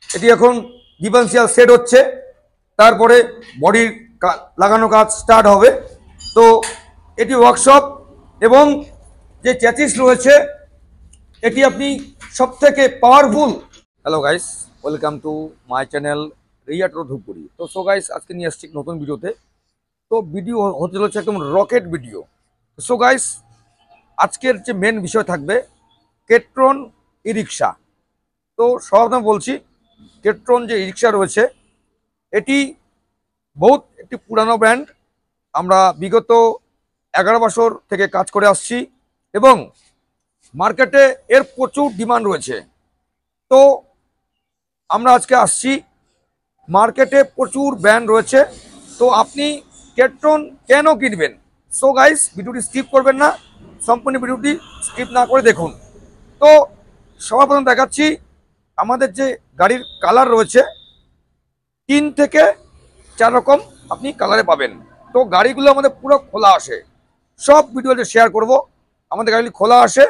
এটি এখন differential set হচ্ছে, তারপরে বডির লাগানো কাজ স্টার্ট হবে। তো এটি ওয়ার্কশপ এবং যে চ্যাসিস রয়েছে এটি আপনি সবথেকে powerful. Hello guys, welcome to my channel Riya Toto Dhupguri. তো সো গাইস, আজকে নিয়ে আসছি নতুন ভিডিওতে। তো ভিডিও হতে চলেছে একদম রকেট ভিডিও। সো গাইস, আজকের যে মেন বিষয় থাকবে কেট্রন ই রিক্সা। তো সর্বপ্রথম বলছি, কেট্রন যে ই রিক্সা রয়েছে এটি বহুত একটি পুরানো ব্র্যান্ড। আমরা বিগত 11 বছর থেকে কাজ করে আসছি এবং মার্কেটে এর প্রচুর ডিমান্ড রয়েছে। তো আমরা আজকে আসছি, মার্কেটে প্রচুর ব্র্যান্ড রয়েছে, তো আপনি কেট্রন কেন কিনবেন? সো গাইস, ভিডিওটি স্কিপ করবেন না, সম্পূর্ণ ভিডিওটি স্কিপ না করে দেখুন। তো সবার প্রথম দেখাচ্ছি আমাদের যে গাড়ির কালার রয়েছে 3 থেকে 4 রকম আপনি কালারে পাবেন। তো গাড়িগুলো আমাদের পুরো খোলা আসে, সব ভিডিওতে শেয়ার করব। আমাদের গাড়ি খোলা আসে,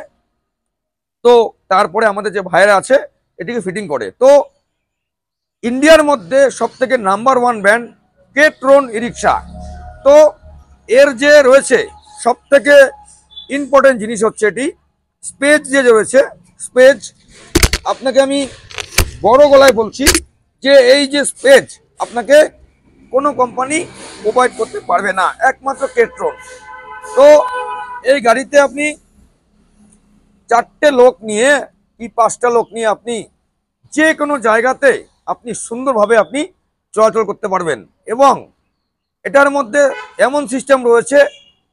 তো তারপরে আমাদের যে ভাইরা আছে এটিকে ফিটিং করে। তো ইন্ডিয়ার মধ্যে সবথেকে নাম্বার 1 ব্র্যান্ড কেট্রন ই রিক্সা। তো এর যে রয়েছে সবথেকে ইম্পর্টেন্ট জিনিস হচ্ছে এটি স্পেস যে রয়েছে। স্পেস আপনাকে আমি বড় গলায় বলছি যে এই যে স্পেস আপনাকে কোনো কোম্পানি প্রোভাইড করতে পারবে না, একমাত্র কেট্রন। তো এই গাড়িতে আপনি 4টে লোক নিয়ে কি 5টা লোক নিয়ে আপনি যে কোনো জায়গাতে আপনি সুন্দরভাবে আপনি চলাচল করতে পারবেন। এবং এটার মধ্যে এমন সিস্টেম রয়েছে,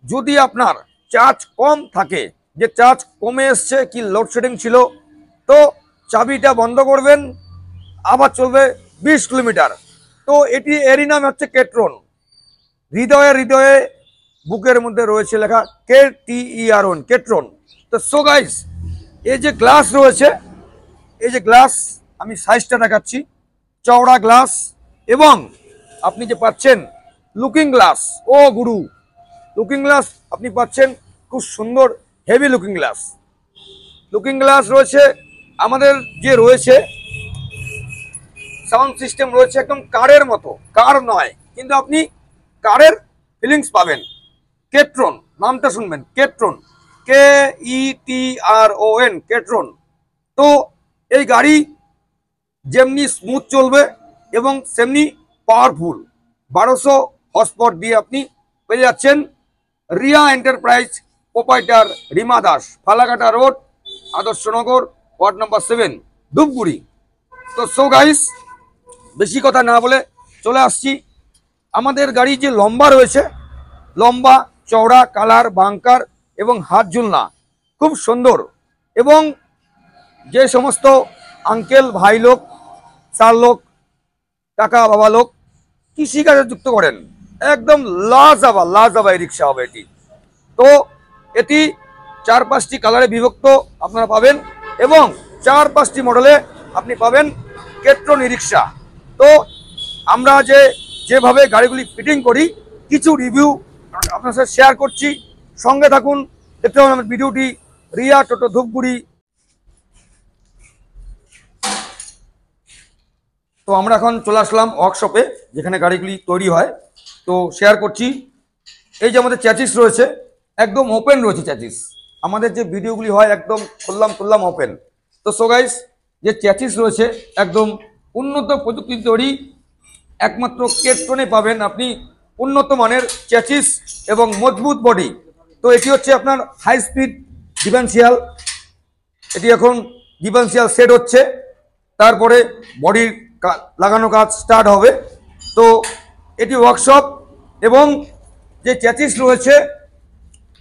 যদি আপনার চার্জ কম থাকে, যে চার্জ কমে এসছে কি লোডশেডিং ছিল, তো চাবিটা বন্ধ করবেন, আবার চলবে 20 কিলোমিটার। তো এটি এরই নাম হচ্ছে কেট্রন। হৃদয়ে হৃদয়ে বুকের মধ্যে রয়েছে লেখা KTERON, কেট্রন। তো সো গাইস, এই যে গ্লাস রয়েছে, এই যে গ্লাস আমি সাইজটা দেখাচ্ছি, চওড়া গ্লাস, এবং আপনি যে পাচ্ছেন লুকিং গ্লাস। ও গুরু, লুকিং গ্লাস আপনি পাচ্ছেন, খুব সুন্দর heavy looking glass. Looking glass রয়েছে আমাদের, যে রয়েছে সাউন্ড সিস্টেম রয়েছে একদম কারের মতো, কার নয় কিন্তু আপনি কারের ফিলিংস পাবেন। কেট্রন নামটা শুনবেন, কেট্রন, KETRON, কেট্রন। তো এই গাড়ি যেমনি স্মুথ চলবে এবং সেমনি পাওয়ারফুল। 1200 হর্স পাওয়ার দিয়ে আপনি পেয়ে যাচ্ছেন। Riya enterprise proprietor Rima Das, Falakata road, Adarsh Nagar, ward number 7, Dhupguri. তো সো গাইস, বেশি কথা না বলে চলে আসছি। আমাদের গাড়ি যে লম্বা রয়েছে, লম্বা চওড়া, কালার, বাঙ্কার এবং হাত ঝুলনা খুব সুন্দর। এবং যে সমস্ত আঙ্কেল ভাই লোক, চার লোক, কাকা বাবা লোক কৃষিকাজে যুক্ত করেন, একদম লাজাবা এই রিক্সা হবে এটি। তো এটি 4-5টি কালারে বিভক্ত আপনারা পাবেন এবং 4-5টি মডেলে আপনি পাবেন কেট্রন ই রিক্সা। তো আমরা যেভাবে গাড়িগুলি ফিটিং করি, কিছু রিভিউ আপনার সাথে শেয়ার করছি, সঙ্গে থাকুন, দেখতে পাবেন আমার ভিডিওটি। রিয়া টোটো ধূপগুড়ি। তো আমরা এখন চলে আসলাম ওয়ার্কশপে, যেখানে গাড়িগুলি তৈরি হয়। তো শেয়ার করছি, এই যে আমাদের চ্যাসিস রয়েছে একদম ওপেন রয়েছে চ্যাসিস। আমাদের যে ভিডিওগুলি হয় একদম খুললাম ওপেন। তো সো গাইস, যে চ্যাসিস রয়েছে একদম উন্নত প্রযুক্তি তৈরি, একমাত্র কেট্রনে পাবেন আপনি উন্নত মানের চ্যাসিস এবং মজবুত বডি। তো এটি হচ্ছে আপনার হাই স্পিড ডিফারেন্সিয়াল। এটি এখন ডিফারেন্সিয়াল সেট হচ্ছে, তারপরে বডির লাগানো কাজ স্টার্ট হবে। তো এটি ওয়ার্কশপ এবং যে চ্যাসিস রয়েছে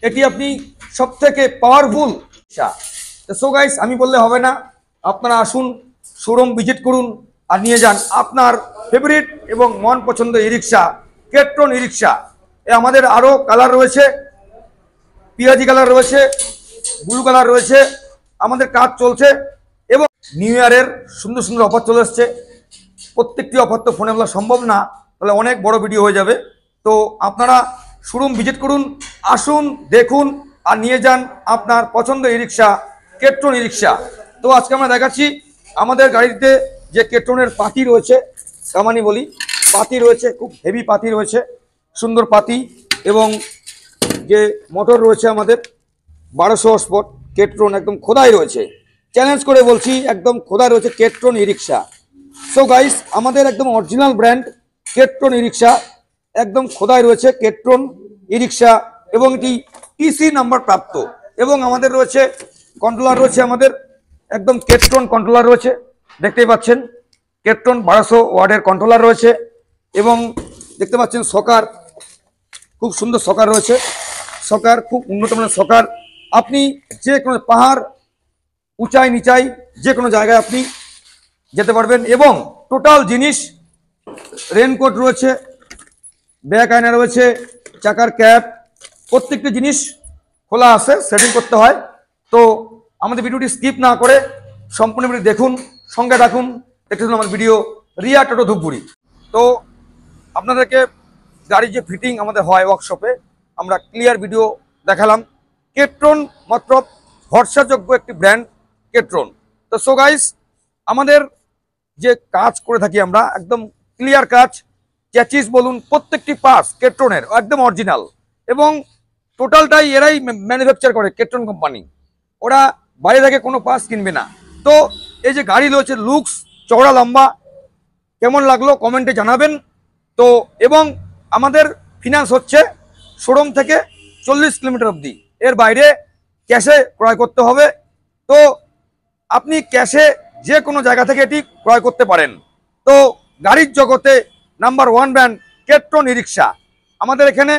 এটি আপনি সবথেকে পাওয়ারফুল। তো সো গাইস, আমি বললে হবে না, আপনারা আসুন, শোরুম ভিজিট করুন আর নিয়ে যান আপনার ফেভারিট এবং মন পছন্দ ই রিক্সা, কেট্রন ই রিক্সা। আমাদের আরও কালার রয়েছে, পিঁয়াজি কালার রয়েছে, ব্লু কালার রয়েছে। আমাদের কাজ চলছে এবং নিউ ইয়ারের সুন্দর সুন্দর অফার চলে এসছে। প্রত্যেকটি অফার তো ফোনে বলা সম্ভব না, তাহলে অনেক বড় ভিডিও হয়ে যাবে। তো আপনারা শোরুম ভিজিট করুন, আসুন, দেখুন আর নিয়ে যান আপনার পছন্দ ই রিক্সা, কেট্রন ই রিক্সা। তো আজকে আমরা দেখাচ্ছি আমাদের গাড়িতে যে কেট্রনের পাতি রয়েছে, কামানি বলি, পাতি রয়েছে, খুব হেভি পাতি রয়েছে, সুন্দর পাতি। এবং যে মোটর রয়েছে আমাদের 1200 হর্সপাওয়ার কেট্রন, একদম খোদাই রয়েছে, চ্যালেঞ্জ করে বলছি, একদম খোদাই রয়েছে কেট্রন ই রিক্সা। সো গাইস, আমাদের একদম অরিজিনাল ব্র্যান্ড কেট্রন ই রিক্সা, একদম খোদাই রয়েছে কেট্রন ই রিক্সা, এবং এটি টিসি নাম্বার প্রাপ্ত। এবং আমাদের রয়েছে কন্ট্রোলার রয়েছে, আমাদের একদম কেট্রন কন্ট্রোলার রয়েছে, দেখতেই পাচ্ছেন কেট্রন 1200 ওয়াটের কন্ট্রোলার রয়েছে। এবং দেখতে পাচ্ছেন সকার, খুব সুন্দর সকার রয়েছে, সকার খুব উন্নত মানের সকার। আপনি যে কোনো পাহাড়, উঁচাই নিচাই, যে কোনো জায়গায় আপনি যেতে পারবেন। এবং টোটাল জিনিস, রেনকোট রয়েছে, ব্যাক আয়না রয়েছে, চাকার ক্যাপ, প্রত্যেকটি জিনিস খোলা আছে, সেটিং করতে হয়। তো আমাদের ভিডিওটি স্কিপ না করে সম্পূর্ণ ভিডিও দেখুন, সঙ্গে রাখুন, দেখতে শুনুন আমার ভিডিও রিয়া টোটো ধূপগুড়ি। তো আপনাদেরকে গাড়ির যে ফিটিং আমাদের হয় ওয়ার্কশপে, আমরা ক্লিয়ার ভিডিও দেখালাম। কেট্রন মাত্র ভরসাযোগ্য একটি ব্র্যান্ড কেট্রন। তো সো গাইস, আমাদের যে কাজ করে থাকি আমরা, একদম ক্লিয়ার কাজ, চ্যাচিস বলুন, প্রত্যেকটি পার্টস কেট্রনের একদম অরিজিনাল। এবং টোটালটাই এরাই ম্যানুফ্যাকচার করে, কেট্রন কোম্পানি, ওরা বাইরে থেকে কোনো পার্টস কিনবে না। তো এই যে গাড়ি রয়েছে, লুকস, চওড়া লম্বা, কেমন লাগলো কমেন্টে জানাবেন। তো এবং আমাদের ফিনান্স হচ্ছে শোরুম থেকে 40 কিলোমিটার অবধি, এর বাইরে ক্যাশে ক্রয় করতে হবে। তো আপনি ক্যাশে যে কোনো জায়গা থেকে এটি ক্রয় করতে পারেন। তো গাড়ির জগতে নাম্বার 1 ব্র্যান্ড কেট্রন ই রিক্সা। আমাদের এখানে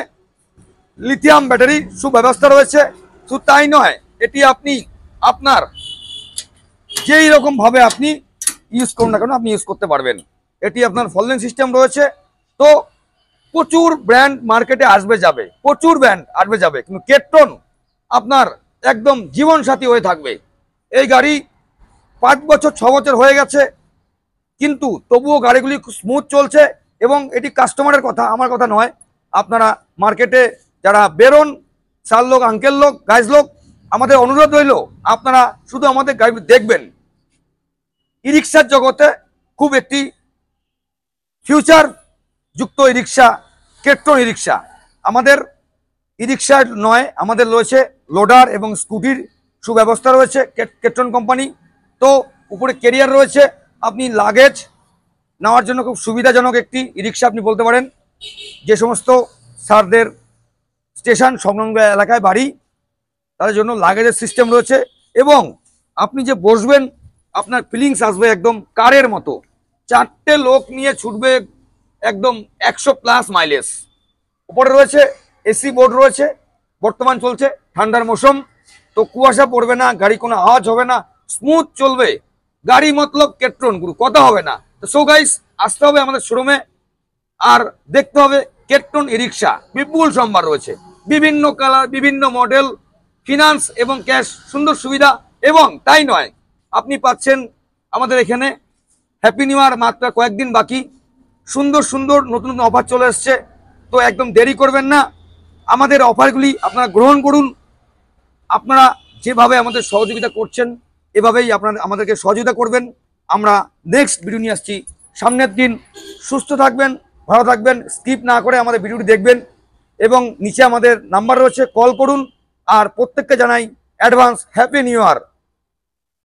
লিথিয়াম ব্যাটারি সুব্যবস্থা রয়েছে। শুধু তাই নয়, এটি আপনি আপনার যেই রকম ভাবে আপনি ইউজ করুন না কেন, আপনি ইউজ করতে পারবেন। এটি আপনার ফললেন সিস্টেম রয়েছে। তো প্রচুর ব্র্যান্ড মার্কেটে আসবে যাবে, প্রচুর ব্র্যান্ড আসবে যাবে, কিন্তু কেট্রন আপনার একদম জীবন সাথী হয়ে থাকবে। এই গাড়ি 5 বছর 6 বছর হয়ে গেছে, কিন্তু তবুও গাড়িগুলি স্মুথ চলছে। এবং এটি কাস্টমারের কথা, আমার কথা নয়। আপনারা মার্কেটে যারা বেরোন, সার লোক, আঙ্কেল লোক, গাইজ লোক, আমাদের অনুরোধ রইল, আপনারা শুধু আমাদের গাড়ি দেখবেন। ই রিক্সার জগতে খুব একটি ফিউচার যুক্ত ই রিক্সা কেট্রন ই রিক্সা। আমাদের ই রিক্সা নয়, আমাদের রয়েছে লোডার এবং স্কুটির সুব্যবস্থা রয়েছে কেট্রন কোম্পানি। তো উপরে ক্যারিয়ার রয়েছে, আপনি লাগেজ নেওয়ার জন্য খুব সুবিধাজনক একটি ই রিক্সা আপনি বলতে পারেন। যে সমস্ত স্যারদের স্টেশন সংলগ্ন এলাকায় বাড়ি, তাদের জন্য লাগেজের সিস্টেম রয়েছে। এবং আপনি যে বসবেন, আপনার ফিলিংস আসবে একদম কারের মতো, 4টে লোক নিয়ে ছুটবে, একদম 100+ মাইলেজ। উপরে রয়েছে এসি বোর্ড রয়েছে, বর্তমান চলছে ঠান্ডার মৌসুম, তো কুয়াশা পড়বে না, গাড়ি কোনো আওয়াজ হবে না, স্মুথ চলবে গাড়ি, মতলব কেট্রন গুরু, কথা হবে না। তো সো গাইস, আসতে হবে আমাদের শোরুমে আর দেখতে হবে কেট্রন ই রিক্সা। বিপুল সম্ভার রয়েছে, বিভিন্ন কালার, বিভিন্ন মডেল, ফিনান্স এবং ক্যাশ, সুন্দর সুবিধা। এবং তাই নয়, আপনি পাচ্ছেন আমাদের এখানে হ্যাপি নিউ ইয়ার মাত্র কয়েকদিন বাকি, সুন্দর সুন্দর নতুন নতুন অফার চলে এসছে। তো একদম দেরি করবেন না, আমাদের অফারগুলি আপনারা গ্রহণ করুন। আপনারা যেভাবে আমাদের সহযোগিতা করছেন, এভাবেই আপনারা আমাদেরকে সহযোগিতা করবেন। আমরা নেক্সট ভিডিও নিয়ে আসছি সামনের দিন। সুস্থ থাকবেন, ভালো থাকবেন, স্কিপ না করে আমাদের ভিডিওটি দেখবেন। এবং নিচে আমাদের নাম্বার রয়েছে, কল করুন। আর প্রত্যেককে জানাই অ্যাডভান্স হ্যাপি নিউ ইয়ার।